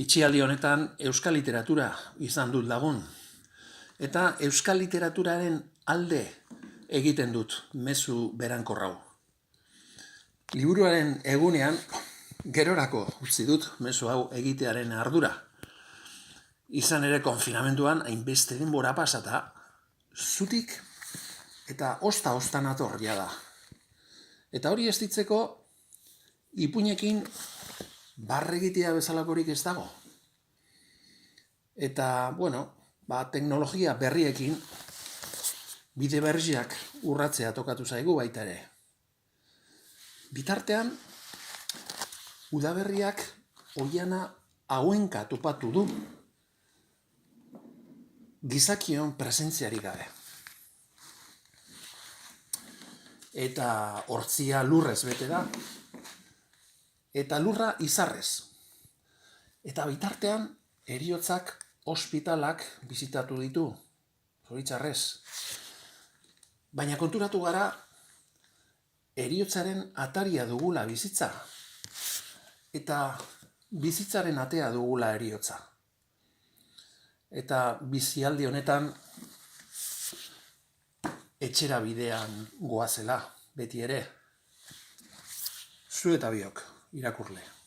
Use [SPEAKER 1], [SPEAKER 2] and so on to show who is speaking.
[SPEAKER 1] Itxialdi honetan euskal literatura izan dut lagun. Eta euskal literaturaren alde egiten dut mezu berankorrau. Liburuaren egunean gerorako utzi dut mezu hau egitearen ardura. Izan ere konfinamentuan hainbeste denbora pasata, zutik eta osta natorria da. Eta hori ez ditzeko, ipuinekin barregitea bezalakorik ez dago. Eta, teknologia berriekin bide berriak urratzea tokatu zaigu baita ere. Bitartean, udaberriak oiana hauenka topatu du, gizakion presentziarik gabe. Eta hortzia lurrez bete da, eta lurra izarrez. Eta bitartean, heriotzak ospitalak bizitatu ditu, zoritxarrez. Baina konturatu gara, heriotzaren ataria dugula bizitza, eta bizitzaren atea dugula heriotza. Eta bizialdi honetan, etxera bidean goazela, beti ere. Zu eta biok, irakurle.